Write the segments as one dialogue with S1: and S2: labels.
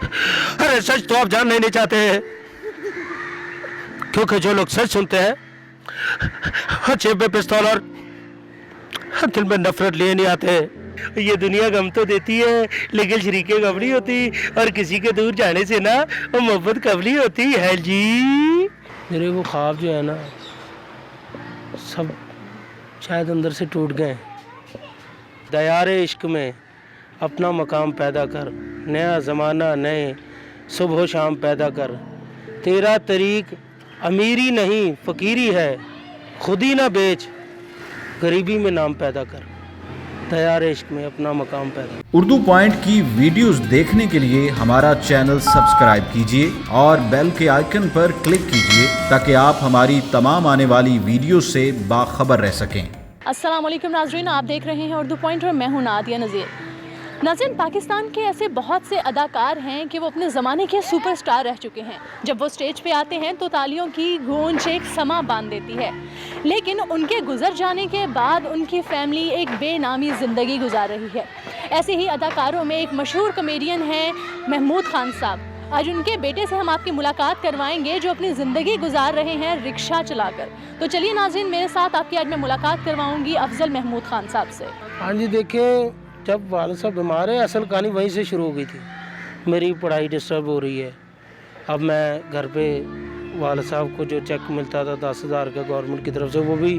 S1: अरे सच तो आप जानना ही नहीं चाहते हैं, क्योंकि जो लोग सच सुनते हैं जेब में पिस्तौल और दिल में नफरत लिए नहीं आते। ये दुनिया गम तो देती है लेकिन शरीके गम नहीं होती, और किसी के दूर जाने से ना वो मोहब्बत कब नहीं होती है जी। मेरे वो ख्वाब जो है ना सब शायद अंदर से टूट गए। दयारे इश्क में अपना मकाम पैदा कर, नया ज़माना नए सुबह शाम पैदा कर, तेरा तरीक अमीरी नहीं फ़कीरी है, खुद ही ना बेच गरीबी में नाम पैदा कर, दयारे इश्क में अपना मकाम पैदा।
S2: उर्दू पॉइंट की वीडियोस देखने के लिए हमारा चैनल सब्सक्राइब कीजिए और बेल के आइकन पर क्लिक कीजिए ताकि आप हमारी तमाम आने वाली वीडियो से बाखबर रह सकें।
S3: अस्सलाम वालेकुम नाज़रीन, आप देख रहे हैं उर्दू पॉइंट और मैं हूं नादिया नज़ीर। नाज़रीन, पाकिस्तान के ऐसे बहुत से अदाकार हैं कि वो अपने ज़माने के सुपरस्टार रह चुके हैं। जब वो स्टेज पे आते हैं तो तालियों की गूंज एक समा बांध देती है, लेकिन उनके गुजर जाने के बाद उनकी फैमिली एक बेनामी ज़िंदगी गुजार रही है। ऐसे ही अदाकारों में एक मशहूर कॉमेडियन हैं महमूद खान साहब। आज उनके बेटे से हम आपकी मुलाकात करवाएंगे जो अपनी ज़िंदगी गुजार रहे हैं रिक्शा चलाकर। तो चलिए नाज़रीन, मेरे साथ आपकी आज मैं मुलाकात करवाऊंगी अफजल महमूद खान साहब से।
S1: हाँ जी, देखें, जब वालिद साहब बीमार है असल कहानी वहीं से शुरू हो गई थी। मेरी पढ़ाई डिस्टर्ब हो रही है। अब मैं घर पे वालिद साहब को जो चेक मिलता था 10,000 का गवर्नमेंट की तरफ से, वो भी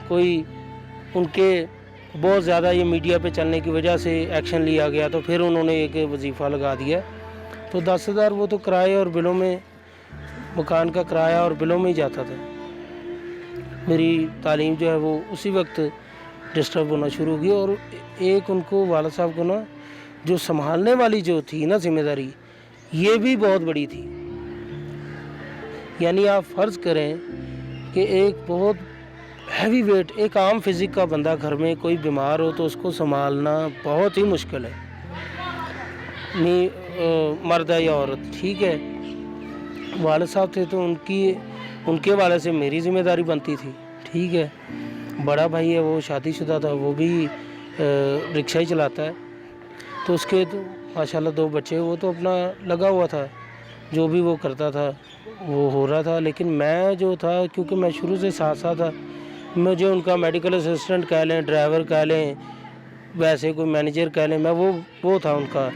S1: कोई उनके बहुत ज़्यादा ये मीडिया पे चलने की वजह से एक्शन लिया गया, तो फिर उन्होंने एक वजीफ़ा लगा दिया। तो 10,000 वो तो किराए और बिलों में, मकान का किराया और बिलों में ही जाता था। मेरी तालीम जो है वो उसी वक्त डिस्टर्ब होना शुरू हो गई। और एक उनको वालिद साहब को ना जो संभालने वाली जो थी ना जिम्मेदारी, ये भी बहुत बड़ी थी। यानी आप फ़र्ज़ करें कि एक बहुत हैवी वेट, एक आम फिज़िक का बंदा घर में कोई बीमार हो तो उसको संभालना बहुत ही मुश्किल है। नहीं मर्द है या औरत, ठीक है। वालिद साहब थे तो उनके वाले से मेरी ज़िम्मेदारी बनती थी, ठीक है। बड़ा भाई है वो शादीशुदा था, वो भी रिक्शा ही चलाता है। तो उसके तो माशाल्लाह 2 बच्चे, वो तो अपना लगा हुआ था, जो भी वो करता था वो हो रहा था। लेकिन मैं जो था, क्योंकि मैं शुरू से साथ साथ था, मुझे उनका मेडिकल असिस्टेंट कह लें, ड्राइवर कह लें, वैसे कोई मैनेजर कह लें, मैं वो था उनका।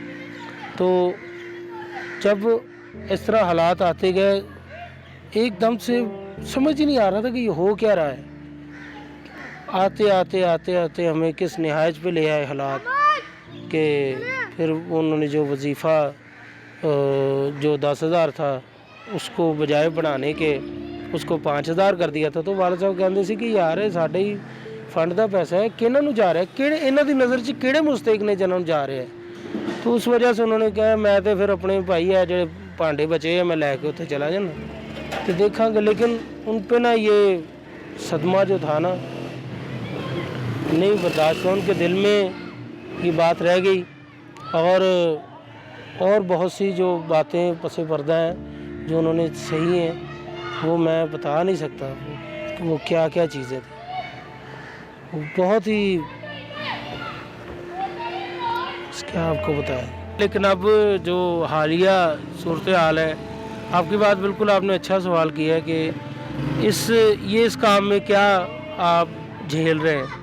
S1: तो जब इस तरह हालात आते गए, एकदम से समझ ही नहीं आ रहा था कि ये हो क्या रहा है। आते आते हमें किस निहायत पे ले आए हालात कि फिर उन्होंने जो वजीफ़ा जो 10,000 था उसको बजाय बढ़ाने के उसको 5,000 कर दिया था। तो वालिद साहब कहते थे कि यार साढ़े ही फंड का पैसा है, किन्हां नूं जा रहा है, किहड़े इन्हां दी नज़र 'च किहड़े मुस्तहिक ने जिन्हां नूं जा रहा है। तो उस वजह से उन्होंने कहा मैं तो फिर अपने भाई है जो भांडे बचे हैं मैं लैके उत्थे चला जाना तो देखांगे। लेकिन उन पे ना ये सदमा जो था ना नहीं बर्दाश्त हुआ, उनके दिल में ये बात रह गई। और बहुत सी जो बातें पसे पर्दा हैं जो उन्होंने सही हैं वो मैं बता नहीं सकता कि वो क्या क्या चीज़ें थी। बहुत ही क्या आपको बताया। लेकिन अब जो हालिया सूरत हाल है, आपकी बात बिल्कुल आपने अच्छा सवाल किया है कि इस काम में क्या आप झेल रहे हैं।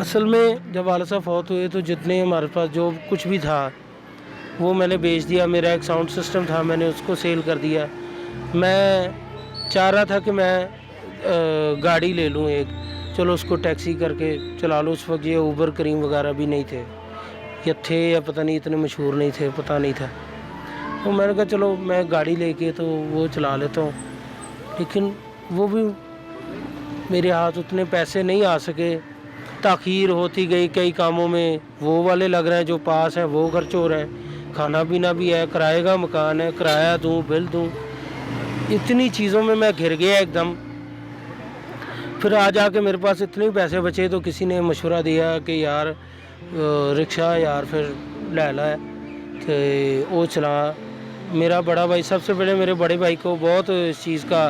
S1: असल में जब वालिद साहब फौत हुए तो जितने हमारे पास जो कुछ भी था वो मैंने बेच दिया। मेरा एक साउंड सिस्टम था, मैंने उसको सेल कर दिया। मैं चाह रहा था कि मैं गाड़ी ले लूँ एक, चलो उसको टैक्सी करके चला लूँ। उस वक्त ये ऊबर करीम वगैरह भी नहीं थे, या थे या पता नहीं, इतने मशहूर नहीं थे, पता नहीं था। तो मैंने कहा चलो मैं गाड़ी लेके तो वो चला लेता हूँ। लेकिन वो भी मेरे हाथ उतने पैसे नहीं आ सके, ताख़ीर होती गई कई कामों में। वो वाले लग रहे हैं जो पास हैं वो खर्च हो रहे हैं, खाना पीना भी है, किराए का मकान है, किराया दूँ, बिल दूँ, इतनी चीज़ों में मैं घिर गया एकदम। फिर आ जाके मेरे पास इतने पैसे बचे तो किसी ने मशवरा दिया कि यार रिक्शा यार फिर ले ला है तो वो चला। मेरा बड़ा भाई, सबसे पहले मेरे बड़े भाई को बहुत इस चीज़ का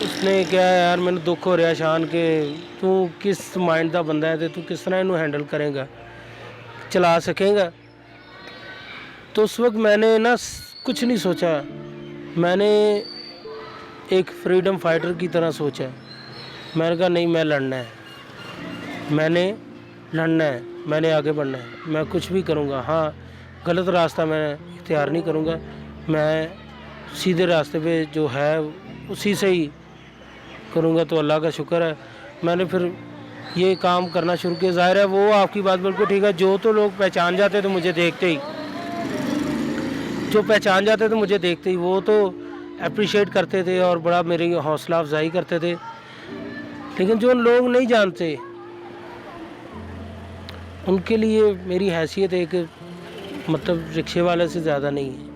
S1: उसने क्या यार मैंने दुख हो रहा शान के तू किस माइंड का बंदा है तो तू किस तरह इनू हैंडल करेगा, चला सकेगा। تو اس وقت میں نے نا کچھ نہیں سوچا, میں نے ایک فریڈم فائٹر کی طرح سوچا. میں نے کہا نہیں, میں لڑنا ہے, میں نے لڑنا ہے, میں نے آگے بڑھنا ہے, میں کچھ بھی کروں گا. ہاں, غلط راستہ میں اختیار نہیں کروں گا, میں سیدھے راستے پہ جو ہے اسی سے ہی کروں گا. تو اللہ کا شکر ہے میں نے پھر یہ کام کرنا شروع کیا. ظاہر ہے وہ آپ کی بات بالکل ٹھیک ہے, جو تو لوگ پہچان جاتے تو مجھے دیکھتے ہی, جو پہچان جاتے تھے مجھے دیکھتے ہی, وہ تو اپریشیٹ کرتے تھے اور بڑا میری حوصلہ افزائی کرتے تھے. لیکن جو لوگ نہیں جانتے ان کے لیے میری حیثیت ایک مطلب رکشے والے سے زیادہ نہیں ہے.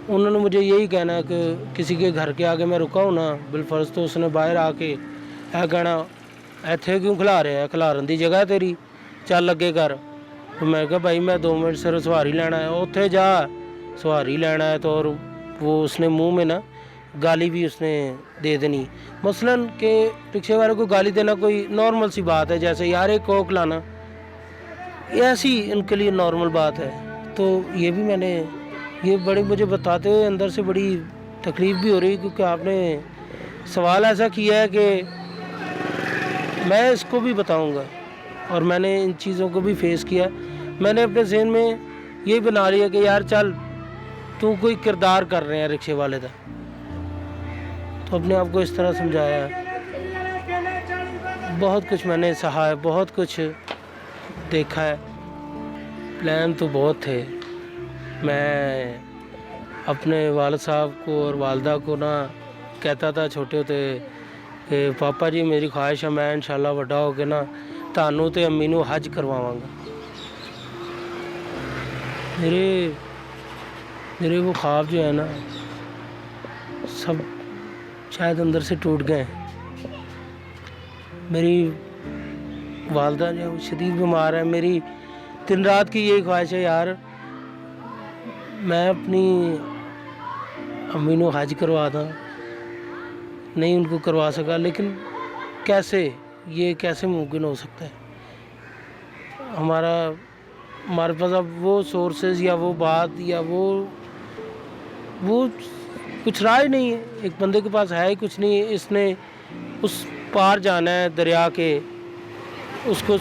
S1: انہوں نے مجھے یہی کہنا ہے کہ کسی کے گھر کے آگے میں رکا ہوں نا بالفرض, تو اس نے باہر آ کے کہنا ایتھے کیوں کھلا رہے ہیں, کھلارن دی جگہ تیری, چل لگے کر. تو میں کہا بھائی میں 2 منٹ صرف سواری لینا ہے. اتھے جا سواری لینا ہے تو, اور وہ اس نے منہ میں نا گالی بھی اس نے دے دینی. مثلاً کہ رکشے والے کو گالی دینا کوئی نارمل سی بات ہے, جیسے یار ایک کوک لانا, ایسی ان کے لیے نارمل بات ہے. تو یہ بھی میں نے یہ بڑی مجھے بتاتے ہوئے اندر سے بڑی تکلیف بھی ہو رہی, کیونکہ آپ نے سوال ایسا کیا ہے کہ میں اس کو بھی بتاؤں گا, اور میں نے ان چیزوں کو بھی فیس کیا. میں نے اپنے ذہن میں یہ بنا لیا کہ یار چل تو کوئی کردار کر رہے ہیں رکشے والے کا, تو اپنے آپ کو اس طرح سمجھایا. بہت کچھ میں نے سہا ہے, بہت کچھ دیکھا ہے. پلان تو بہت تھے. میں اپنے والد صاحب کو اور والدہ کو نا کہتا تھا چھوٹے ہوتے کہ پاپا جی میری خواہش ہے میں انشاءاللہ وڈا ہو کے نا تانوں تے امی نو حج کرواواں گا. میرے وہ خواب جو ہے نا سب شاید اندر سے ٹوٹ گئے ہیں. میری والدہ جو ہے وہ شدید بیمار ہے. میری دن رات کی یہی خواہش ہے یار میں اپنی امی نو حج کروا داں. نہیں ان کو کروا سکا, لیکن کیسے, یہ کیسے ممکن ہو سکتا ہے. ہمارے پاس اب وہ سورسز یا وہ بات یا وہ کچھ رائے نہیں ہے. ایک بندے کے پاس ہے ہی کچھ نہیں. اس نے اس پار جانا ہے دریا کے, اس کو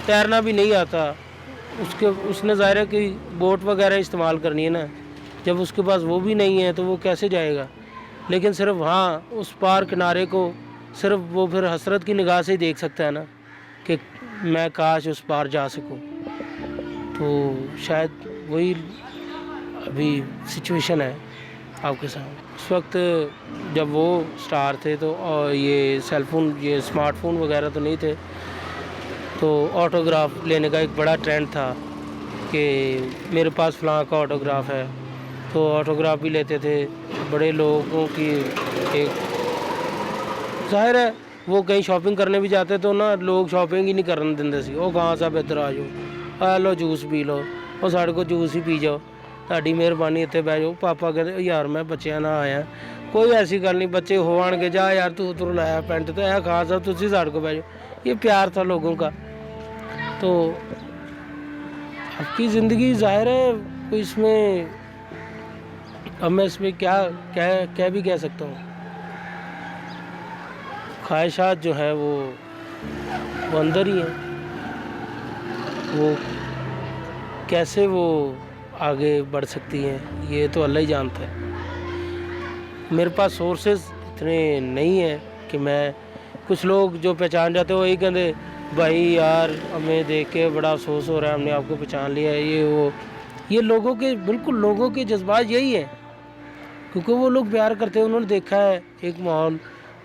S1: تیرنا بھی نہیں آتا, اس نے ظاہر ہے کہ بوٹ وغیرہ استعمال کرنی ہے نا. جب اس کے پاس وہ بھی نہیں ہے تو وہ کیسے جائے گا. لیکن صرف ہاں اس پار کنارے کو صرف وہ پھر حسرت کی نگاہ سے ہی دیکھ سکتا ہے نا کہ میں کاش اس پار جا سکوں. تو شاید وہی ابھی سچویشن ہے آپ کے سامنے. اس وقت جب وہ سٹار تھے تو یہ سیل فون, یہ اسمارٹ فون وغیرہ تو نہیں تھے, تو آٹوگراف لینے کا ایک بڑا ٹرینڈ تھا کہ میرے پاس فلاں کا آٹوگراف ہے, تو آٹوگراف بھی لیتے تھے. بڑے لوگوں کی ایک ظاہر ہے وہ کہیں شاپنگ کرنے بھی جاتے تو نا لوگ شاپنگ ہی نہیں کرنے دیں سی. وہ کہاں صاحب ادھر آ جاؤ, لو جوس پی لو, وہ ساڑھے کو جوس ہی پی جاؤ, تہاڈی مہربانی اتنے بہ جاؤ. پاپا کہتے یار میں بچیاں نہ آیا, کوئی ایسی گل نہیں, بچے ہو آن کے جا یار تو ادھر لایا پینٹ تو ہے خان صاحب تسی ساڑھے کو بہ جاؤ. یہ پیار تھا لوگوں کا. تو آپ کی زندگی ظاہر ہے کوئی اس میں, اب میں اس میں کیا بھی کہہ سکتا ہوں. خواہشات جو ہے وہ اندر ہی ہیں, وہ کیسے وہ آگے بڑھ سکتی ہیں یہ تو اللہ ہی جانتا ہے. میرے پاس سورسز اتنے نہیں ہیں کہ میں, کچھ لوگ جو پہچان جاتے ہیں وہی کہتے بھائی یار ہمیں دیکھ کے بڑا افسوس ہو رہا ہے, ہم نے آپ کو پہچان لیا ہے. یہ لوگوں کے بالکل لوگوں کے جذبات یہی ہیں, کیونکہ وہ لوگ پیار کرتے ہیں. انہوں نے دیکھا ہے ایک ماحول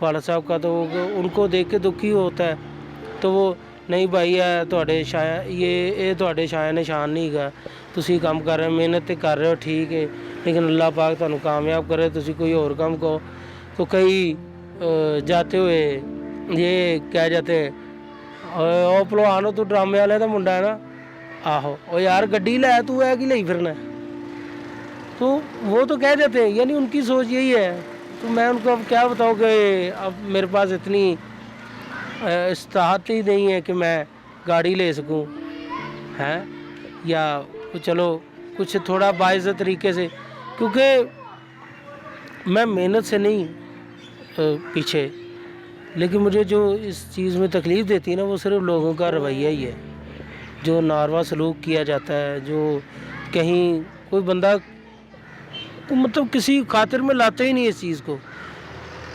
S1: والد صاحب کا, تو ان کو دیکھ کے دکھی ہوتا ہے. تو وہ نہیں بھائی ہے تواڈے یہ تواڈے شاہ نے شان نہیں گا, تسی کام کر رہے ہو, محنت کر رہے ہو ٹھیک ہے, لیکن اللہ پاک تانوں کامیاب کرے, تسی کوئی اور کام کرو. تو کئی جاتے ہوئے یہ کہہ جاتے ہیں او پلوانو تو ڈرامے والے کا منڈا ہے نا, آہو او یار گڈی لے تو ہے کہ لئی پھرنا. تو وہ تو کہہ دیتے ہیں, یعنی ان کی سوچ یہی ہے. تو میں ان کو اب کیا بتاؤں کہ اب میرے پاس اتنی استطاعت ہی نہیں ہے کہ میں گاڑی لے سکوں ہے, یا چلو कुछ थोड़ा बाइज़्ज़त तरीके से, क्योंकि मैं मेहनत से नहीं पीछे, लेकिन मुझे जो इस चीज़ में तकलीफ़ देती है ना, वो सिर्फ लोगों का रवैया ही है, जो नारवा सलूक किया जाता है, जो कहीं कोई बंदा मतलब किसी खातिर में लाते ही नहीं इस चीज़ को।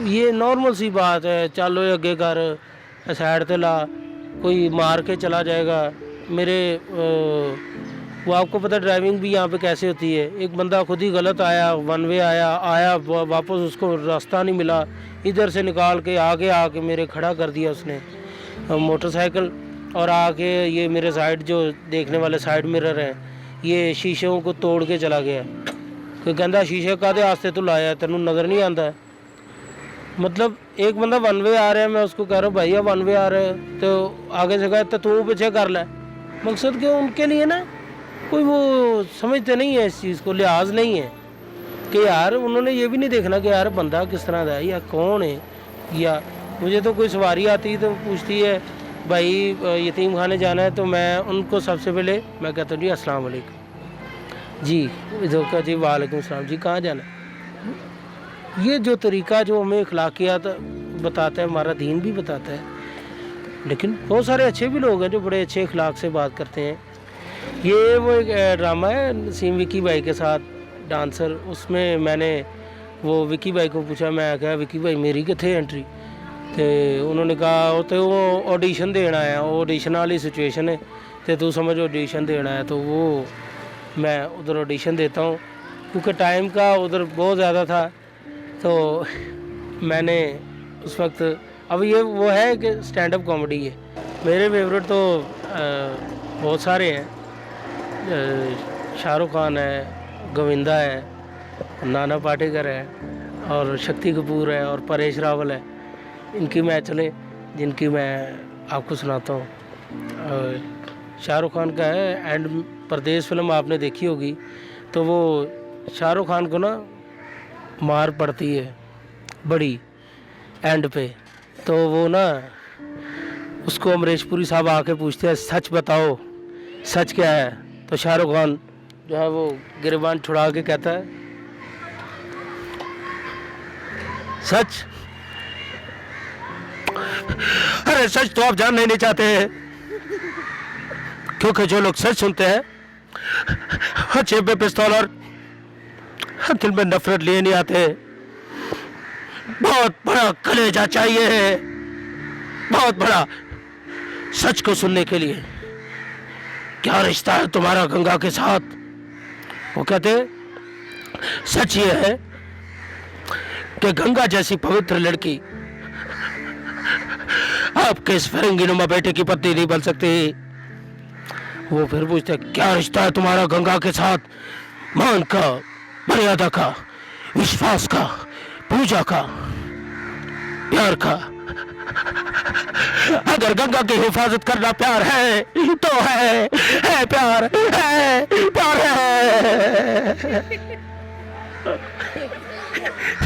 S1: ये नॉर्मल सी बात है, चलो अगे कर, साइड ते ला, कोई मार के चला जाएगा। मेरे वो आपको पता है ड्राइविंग भी यहाँ पे कैसे होती है, एक बंदा खुद ही गलत आया, वन वे आया वापस उसको रास्ता नहीं मिला, इधर से निकाल के आगे मेरे खड़ा कर दिया उसने मोटरसाइकिल, और आके ये मेरे साइड जो देखने वाले साइड मिरर हैं, ये शीशों को तोड़ के चला गया। कोई कहता शीशे कादे वास्ते तू लाया, तेनू नज़र नहीं आता है। मतलब एक बंदा वन वे आ रहा है, मैं उसको कह रहा हूँ भैया वन वे आ रहा है, तो आगे से कहता तू पीछे कर ले। मकसद कि उनके लिए ना कोई वो समझते नहीं है इस चीज़ को, लिहाज नहीं है कि यार उन्होंने ये भी नहीं देखना कि यार बंदा किस तरह का है या कौन है। या मुझे तो कोई सवारी आती तो पूछती है भाई यतीम खाने जाना है, तो मैं उनको सबसे पहले मैं कहता हूँ जी अस्सलाम वालेकुम जी, इधर का जी वालेकुम सलाम जी, कहाँ जाना है। ये जो तरीका जो हमें अखलाकियात बताता है, हमारा दीन भी बताता है, लेकिन बहुत सारे अच्छे भी लोग हैं जो बड़े अच्छे अखलाक से बात करते हैं। ये वो एक ड्रामा है नसीम विकी भाई के साथ, डांसर, उसमें मैंने वो विकी भाई को पूछा, मैं कहा विकी भाई मेरी कितने एंट्री, तो उन्होंने कहा तो वो ऑडिशन देना आया, ऑडिशन वाली सिचुएशन है, तो तू समझ ऑडिशन देना है, तो वो मैं उधर ऑडिशन देता हूँ, क्योंकि टाइम का उधर बहुत ज़्यादा था, तो मैंने उस वक्त, अब ये वो है कि स्टैंड अप कॉमेडी है। मेरे फेवरेट तो बहुत सारे हैं, शाहरुख खान है, गोविंदा है, नाना पाटेकर है, और शक्ति कपूर है, और परेश रावल है। इनकी मैं चले जिनकी मैं आपको सुनाता हूँ। शाहरुख खान का है एंड परदेश फिल्म आपने देखी होगी, तो वो शाहरुख खान को ना मार पड़ती है बड़ी एंड पे, तो वो ना उसको अमरीश पुरी साहब आके पूछते हैं सच बताओ सच क्या है, तो शाहरुख खान जो है वो गिरबान छुड़ा के कहता है सच, अरे सच तो आप जानना ही नहीं चाहते हैं, क्योंकि जो लोग सच सुनते हैं जेब में पिस्तौल और दिल में नफरत लिए नहीं आते। बहुत बड़ा कलेजा चाहिए, बहुत बड़ा, सच को सुनने के लिए। क्या रिश्ता है तुम्हारा गंगा के साथ? वो कहते सच ये है कि गंगा जैसी पवित्र लड़की आपके इस फिरंगी नुमा बेटे की पत्नी नहीं बन सकती। वो फिर पूछते क्या रिश्ता है तुम्हारा गंगा के साथ? मान का, मर्यादा का, विश्वास का, पूजा का, प्यार का। अगर गंगा की हिफाजत करना प्यार है तो है प्यार, है प्यार है।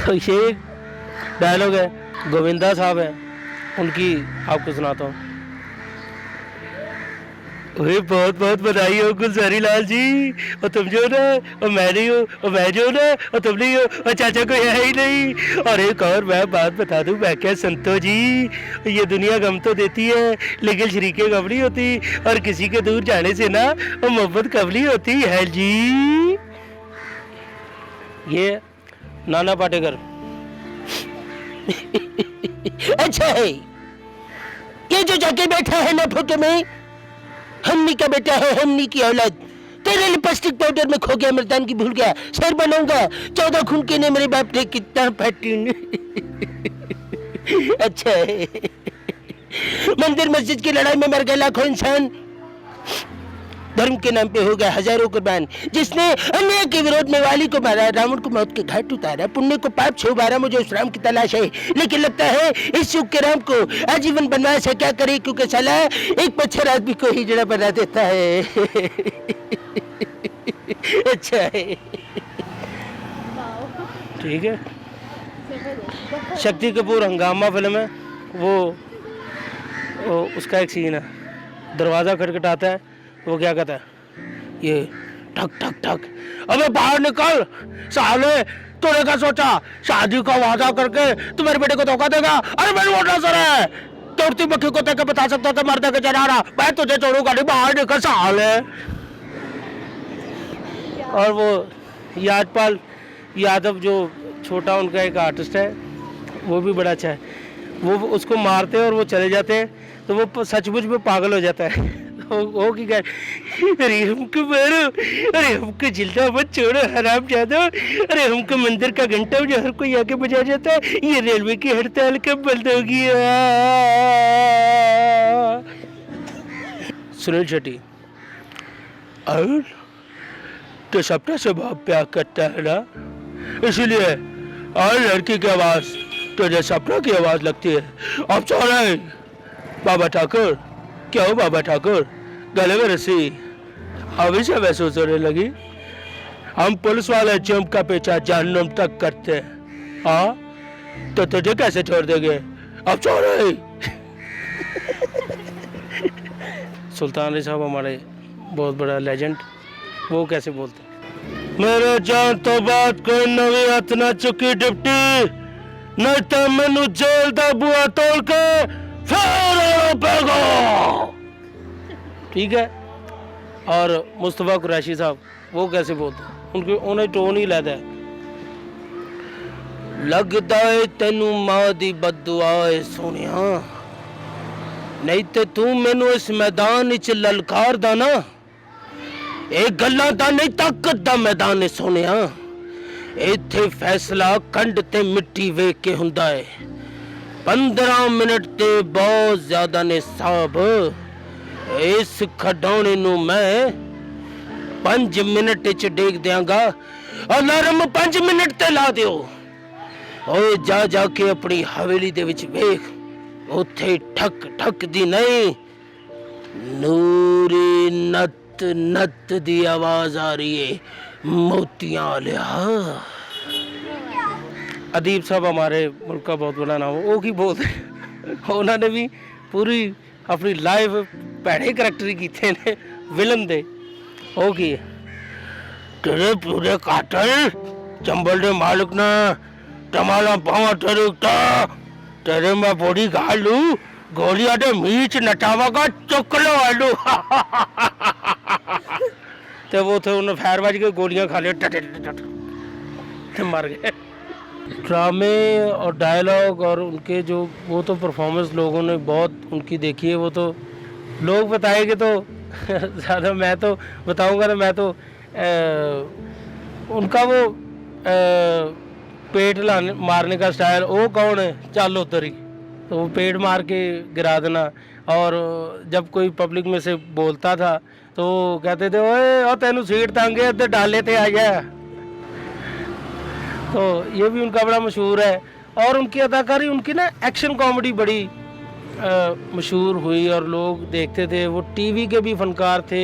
S1: तो ये डायलॉग है, गोविंदा साहब है, उनकी आपको सुनाता हूँ। अरे बहुत बहुत बधाई हो गुलजारी लाल जी, और तुम जो ना, और मैं नहीं हूँ, और मैं जो ना, और तुम नहीं हो, और चाचा को है ही नहीं। और एक और मैं बात बता दूँ, मैं क्या संतो जी, ये दुनिया गम तो देती है लेकिन शरीके गम नहीं होती, और किसी के दूर जाने से ना वो मोहब्बत कब नहीं होती है जी। ये नाना पाटेकर। अच्छा है ये जो जाके बैठा है ना फोटो में, हमनी का बेटा है, हमनी की औलाद। तेरे लिपस्टिक पाउडर में खो गया, मर्दान की भूल गया, शेर बनाऊंगा 14 खून के ने मेरे बाप ने कितना फैटिन। अच्छा है मंदिर मस्जिद की लड़ाई में मर गए लाखों इंसान, धर्म के नाम पे हो गया हजारों कुर्बान। जिसने अन्याय के विरोध में वाली को मारा, रावण को मौत के घाट उतारा, पुण्य को पाप छू मारा, मुझे उस राम की तलाश है। लेकिन लगता है इस युग के राम को आजीवन बनवास है, क्या करे क्योंकि साला एक पत्थर आदमी को हिजड़ा बना देता है। अच्छा है, ठीक है। शक्ति कपूर हंगामा फिल्म है, वो उसका एक सीन है, दरवाज़ा खटखटाता है, वो क्या कहता है, ये ठक ठक ठक। अबे बाहर निकल साले, तूने क्या सोचा शादी का वादा करके तू मेरे बेटे को धोखा देगा? अरे मेरी मोटा सर है, तोड़ती मक्खी को देख के बता सकता था मर्द के चढ़ा रहा, मैं तुझे छोड़ूंगा नहीं, बाहर निकल साले। और वो यादपाल यादव जो छोटा उनका एक आर्टिस्ट है, वो भी बड़ा अच्छा है। वो उसको मारते हैं और वो चले जाते हैं, तो वो सचमुच में पागल हो जाता है। वो की कह, अरे हमको मारो, अरे हमको जिल्दा मत छोड़ो हराम जादो, अरे हमको मंदिर का घंटा जो हर कोई आके बजा जाता है, ये रेलवे की हड़ताल कब बंद होगी? सुनील शेट्टी, और तो सबका स्वभाव प्यार करता है ना, इसलिए और लड़की की आवाज तुझे सपना की आवाज लगती है। अब सॉरी बाबा ठाकुर, क्या हो बाबा ठाकुर, गले में रस्सी अभी से महसूस होने लगी? हम पुलिस वाले जुर्म का पीछा जहन्नुम तक करते हैं, हाँ तो तुझे कैसे छोड़ देंगे? अब सॉरी। सुल्तान अली साहब हमारे बहुत बड़ा लेजेंड, वो कैसे बोलते हैं, मेरे जान तो बात कोई नवी हथ ना चुकी डिप्टी, नहीं तो मैनू जेल दा बुआ तोड़ के फिर पेगो। ठीक है। और मुस्तफा कुरैशी साहब, वो कैसे बोलते हैं, उनके उन्हें टोन ही लैदा है, लगदा है तेनू मां दी बददुआ है सोनिया, नहीं ते तू मैनू इस मैदान विच ललकारदा ना, ਇਹ ਗੱਲਾਂ ਦਾ ਨਹੀਂ ਤਾਕਤ ਦਾ ਮੈਦਾਨ ਹੈ ਸੋਹਣਿਆ, ਇੱਥੇ ਫੈਸਲਾ ਕੰਡ ਤੇ ਮਿੱਟੀ ਵੇਖ ਕੇ ਹੁੰਦਾ ਹੈ। 15 ਮਿੰਟ ਤੇ ਬਹੁਤ ਜ਼ਿਆਦਾ ਨੇ ਸਾਹਿਬ, ਇਸ ਖਡਾਉਣੇ ਨੂੰ ਮੈਂ 5 ਮਿੰਟ ਚ ਡੇਗ ਦਿਆਂਗਾ, ਅਲਾਰਮ 5 ਮਿੰਟ ਤੇ ਲਾ ਦਿਓ। ਓਏ ਜਾ ਜਾ ਕੇ ਆਪਣੀ ਹਵੇਲੀ ਦੇ ਵਿੱਚ ਵੇਖ, ਉੱਥੇ ਠਕ ਠਕ ਦੀ ਨਹੀਂ ਨੂਰੀ ਨਤ नत दी आवाज आ रही है, मोतियां लिया। अदीब साहब हमारे मुल्क का बहुत बड़ा नाम, वो की बोलते उन्होंने भी पूरी अपनी लाइफ भैड़े करैक्टर की थे ने विलन दे, वो की तेरे पूरे काटल चंबल दे मालिक ने टमाला पावा तेरे मैं बॉडी गाड़ लू, गोलियां दे मीच नचावागा चुक लो आलू। तो वो थे उन्हें फैरबाज के गोलियां खा लिया, तो मर गए। ड्रामे और डायलॉग और उनके जो वो तो परफॉर्मेंस लोगों ने बहुत उनकी देखी है, वो तो लोग बताएंगे तो ज़्यादा मैं तो बताऊंगा ना, मैं तो उनका वो पेट मारने का स्टाइल, वो कौन है चल उधर ही, तो वो पेट मार के गिरा देना। और जब कोई पब्लिक में से बोलता था तो कहते थे ओए और तेनू सीट तंग है, इधर डाले थे आ गया। तो ये भी उनका बड़ा मशहूर है। और उनकी अदाकारी, उनकी ना एक्शन कॉमेडी बड़ी मशहूर हुई और लोग देखते थे। वो टीवी के भी फनकार थे,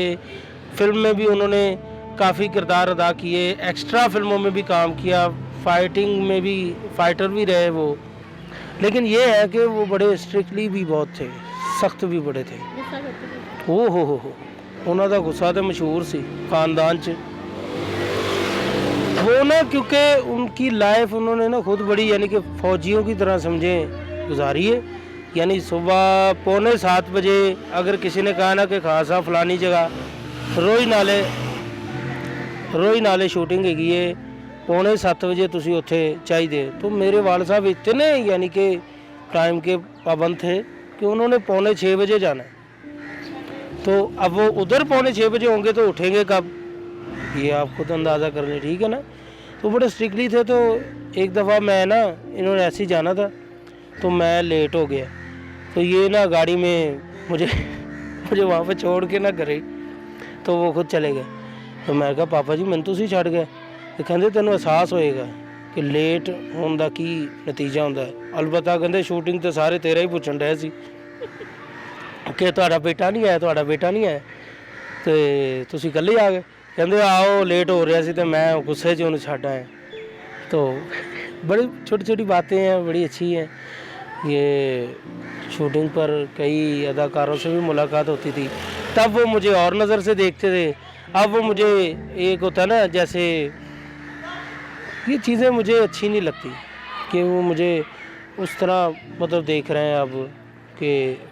S1: फिल्म में भी उन्होंने काफ़ी किरदार अदा किए, एक्स्ट्रा फिल्मों में भी काम किया, फाइटिंग में भी फाइटर भी रहे वो। लेकिन ये है कि वो बड़े स्ट्रिक्टली भी बहुत थे, सख्त भी बड़े थे। हो उन्हों का गुस्सा तो मशहूर सी खानदान च। वो ना क्योंकि उनकी लाइफ उन्होंने ना खुद बड़ी यानी कि फ़ौजियों की तरह समझे गुजारी है। यानी सुबह 6:45 बजे अगर किसी ने कहा ना कि खान साहब फलानी जगह रोई नाले शूटिंग हैगी है, 6:45 बजे तुसी उत्थे चाहिए, तो मेरे वाल साहब इतने यानी कि टाइम के पाबंद थे कि उन्होंने 5:45 बजे जाना है। तो अब वो उधर 5:45 बजे होंगे तो उठेंगे कब, ये आप खुद अंदाज़ा कर लें, ठीक है ना। तो बड़े स्ट्रिक्टली थे। तो एक दफ़ा मैं ना, इन्होंने ऐसे ही जाना था तो मैं लेट हो गया, तो ये ना गाड़ी में मुझे वहाँ पे छोड़ के ना करे, तो वो खुद चले गए। तो मैं कहा पापा जी मैंने तुसी छड़ गए, तो कहते तेन एहसास होएगा कि लेट होने का की नतीजा होंदा है। अलबत्ता कहते शूटिंग तो सारे तेरा ही पूछण रहे सी कि तुहाडा बेटा नहीं आया, तुहाडा बेटा नहीं आया, तो तुसी कल्ले आ गए। कहते आओ लेट हो रहा सी तो मैं गुस्से च उन्हें छड्ड आया। तो बड़ी छोटी छोटी बातें हैं, बड़ी अच्छी हैं। ये शूटिंग पर कई अदाकारों से भी मुलाकात होती थी, तब वो मुझे और नज़र से देखते थे अब वो मुझे एक होता है ना, जैसे ये चीज़ें मुझे अच्छी नहीं लगती कि वो मुझे उस तरह मतलब देख रहे हैं अब, कि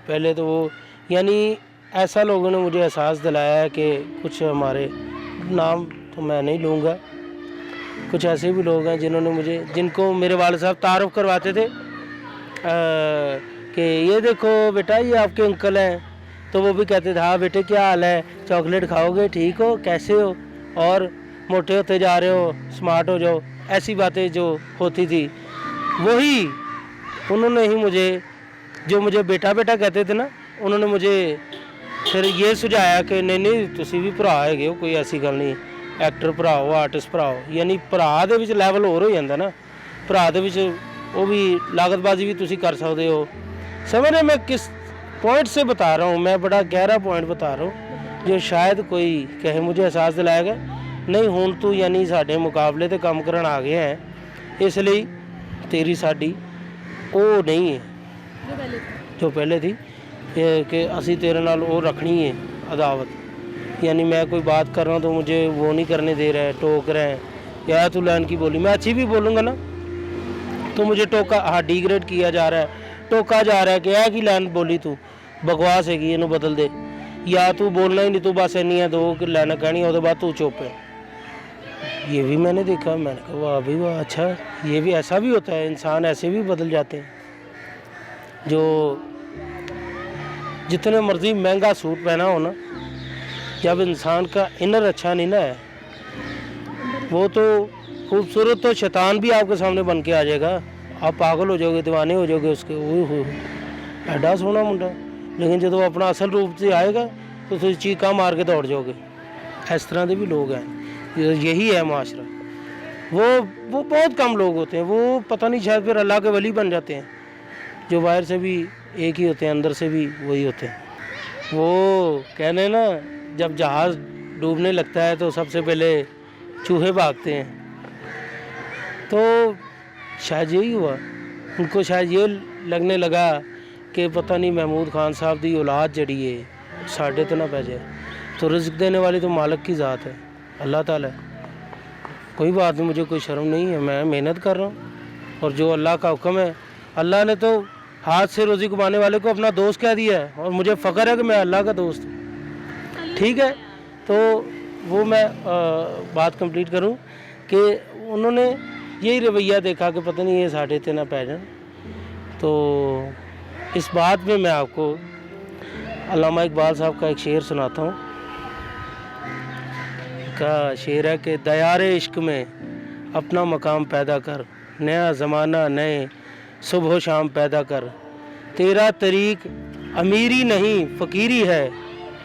S1: पहले तो वो यानी ऐसा लोगों ने मुझे एहसास दिलाया है कि कुछ हमारे, नाम तो मैं नहीं लूँगा, कुछ ऐसे भी लोग हैं जिनको मेरे वाले साहब तारुफ करवाते थे कि ये देखो बेटा ये आपके अंकल हैं, तो वो भी कहते थे हाँ बेटे क्या हाल है, चॉकलेट खाओगे, ठीक हो, कैसे हो, और मोटे होते जा रहे हो, स्मार्ट हो जाओ, ऐसी बातें जो होती थी वही उन्होंने ही मुझे बेटा बेटा कहते थे ना, उन्होंने मुझे फिर ये सुझाया कि नहीं तुसी भी भरा हैगे हो, कोई ऐसी गल नहीं, एक्टर भरा हो, आर्टिस्ट भरा हो, यानी भरा दे विच लैवल होर हो जांदा ना, भरा दे विच वो भी लागतबाजी भी तुसी कर सकते हो। समझ रहे मैं किस पॉइंट से बता रहा हूँ, मैं बड़ा गहरा पॉइंट बता रहा हूँ जो शायद कोई कहे, मुझे एहसास दिलाएगा नहीं हुण तू यानी साडे मुकाबले ते काम करन आ गया है, इसलिए तेरी साडी वो नहीं है जो पहले थी कि असी तेरे नाल वो रखनी है अदावत, यानी मैं कोई बात कर रहा हूँ तो मुझे वो नहीं करने दे रहे हैं, टोक रहे हैं, या तू लाइन की बोली, मैं अच्छी भी बोलूँगा ना तो मुझे टोका, हाँ डिग्रेड किया जा रहा है, टोका जा रहा है कि यह की लाइन बोली तू बकवास है कि इनू बदल दे, या तू बोलना ही नहीं, तू बस इन्नी दो लाइन कहनी उसके बाद तू चुप है। ये भी मैंने देखा, मैंने कहा वाह भाई वाह, अच्छा ये भी ऐसा भी होता है, इंसान ऐसे भी बदल जाते हैं। जो जितने मर्जी महंगा सूट पहना हो ना, जब इंसान का इनर अच्छा नहीं ना है, वो तो खूबसूरत तो शैतान भी आपके सामने बन के आ जाएगा, आप पागल हो जाओगे, दीवाने हो जाओगे उसके, वो हो एडा सोहना मुंडा, लेकिन जब वो अपना असल रूप से आएगा तो तुम चीका मार के दौड़ जाओगे। इस तरह के भी लोग हैं, यही है माशरा। वो बहुत कम लोग होते हैं, वो पता नहीं शायद फिर अल्लाह के वली बन जाते हैं, जो बाहर से भी एक ही होते हैं, अंदर से भी वही होते हैं। वो कहने ना, जब जहाज़ डूबने लगता है तो सबसे पहले चूहे भागते हैं, तो शायद यही हुआ, उनको शायद ये लगने लगा कि पता नहीं महमूद खान साहब की औलाद जड़ी है साढ़े तो ना पै जाए, तो रिज़्क़ देने वाली तो मालिक की ज़ात है, अल्लाह ताला है। कोई बात नहीं, मुझे कोई शर्म नहीं है, मैं मेहनत कर रहा हूँ, और जो अल्लाह का हुक्म है, अल्लाह ने तो हाथ से रोज़ी कमाने वाले को अपना दोस्त कह दिया है, और मुझे फ़ख्र है कि मैं अल्लाह का दोस्त हूँ। ठीक है, तो वो मैं बात कंप्लीट करूँ कि उन्होंने यही रवैया देखा कि पता नहीं ये साढ़े ते ना पै जान, तो इस बात में मैं आपको अल्लामा इकबाल साहब का एक शेर सुनाता हूँ। का शेर है कि दयारे इश्क में अपना मकाम पैदा कर, नया ज़माना नए सुबह शाम पैदा कर, तेरा तरीक अमीरी नहीं फ़कीरी है,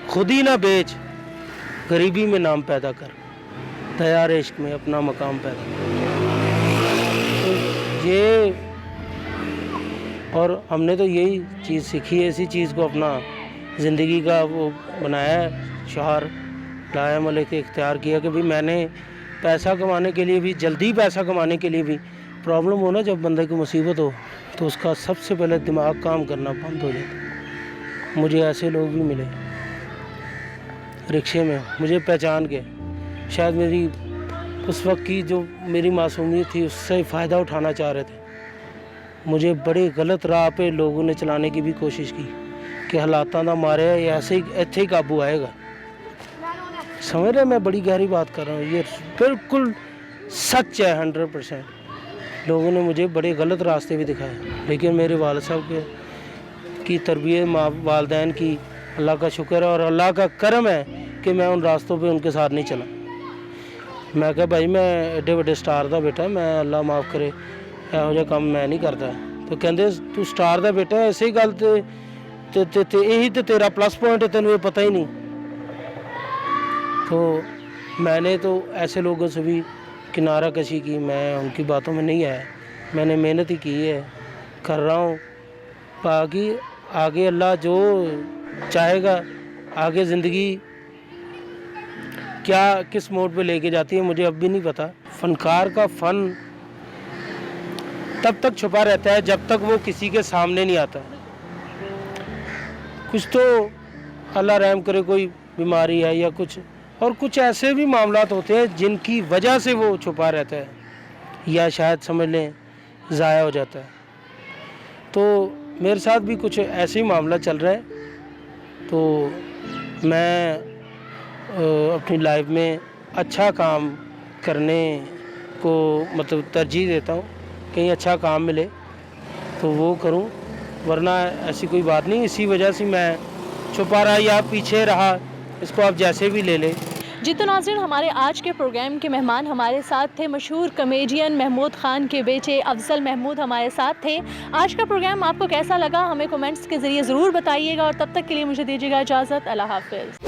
S1: खुद ही ना बेच गरीबी में नाम पैदा कर, दयारे इश्क में अपना मकाम पैदा कर। तो ये, और हमने तो यही चीज़ सीखी है, इसी चीज़ को अपना ज़िंदगी का वो बनाया है, शहर लाया मलिक इख्तियार किया कि भाई मैंने पैसा कमाने के लिए भी, जल्दी पैसा कमाने के लिए भी प्रॉब्लम हो ना, जब बंदे को मुसीबत हो तो उसका सबसे पहले दिमाग काम करना बंद हो जाता। मुझे ऐसे लोग भी मिले रिक्शे में, मुझे पहचान के, शायद मेरी उस वक्त की जो मेरी मासूमियत थी उससे फ़ायदा उठाना चाह रहे थे, मुझे बड़े गलत राह पे लोगों ने चलाने की भी कोशिश की कि हालातां दा मारे ऐसे ही इत्थे ही काबू आएगा। समझ रहे, मैं बड़ी गहरी बात कर रहा हूँ, ये बिल्कुल सच है 100%। लोगों ने मुझे बड़े गलत रास्ते भी दिखाए, लेकिन मेरे वालिद साहब की तरबियत, वालिदैन की अल्लाह का शुक्र है और अल्लाह का करम है कि मैं उन रास्तों पे उनके साथ नहीं चला। मैं कहा भाई मैं एडे बड़े स्टार दा बेटा, मैं अल्लाह माफ़ करे ਇਹੋ ਜਿਹਾ ਕੰਮ मैं नहीं करता। तो ਕਹਿੰਦੇ तू स्टार ਦਾ बेटा ऐसे ही गल ਤੇ यही तो तेरा प्लस पॉइंट है, तेन ये पता ही नहीं। तो मैंने तो ऐसे लोगों से भी किनारा कशी की, मैं उनकी बातों में नहीं आया, मैंने मेहनत ही की है, कर रहा हूँ। बाकी आगे अल्लाह जो चाहेगा, आगे ज़िंदगी क्या किस मोड़ पे लेके जाती है मुझे अब भी नहीं पता। फ़नकार का फ़न तब तक छुपा रहता है जब तक वो किसी के सामने नहीं आता। कुछ तो अल्लाह रहम करे कोई बीमारी है या कुछ اور کچھ ایسے بھی معاملات ہوتے ہیں جن کی وجہ سے وہ چھپا رہتا ہے یا شاید سمجھ لیں ضائع ہو جاتا ہے. تو میرے ساتھ بھی کچھ ایسے ہی معاملہ چل رہا ہے. تو میں اپنی لائف میں اچھا کام کرنے کو مطلب ترجیح دیتا ہوں. کہیں اچھا کام ملے تو وہ کروں، ورنہ ایسی کوئی بات نہیں. اسی وجہ سے میں چھپا رہا یا پیچھے رہا، اس کو آپ جیسے بھی لے لیں.
S3: جی تو ناظرین، ہمارے آج کے پروگرام کے مہمان ہمارے ساتھ تھے مشہور کمیڈین محمود خان کے بیٹے افضل محمود ہمارے ساتھ تھے. آج کا پروگرام آپ کو کیسا لگا ہمیں کومنٹس کے ذریعے ضرور بتائیے گا، اور تب تک کے لیے مجھے دیجیے گا اجازت. اللہ حافظ.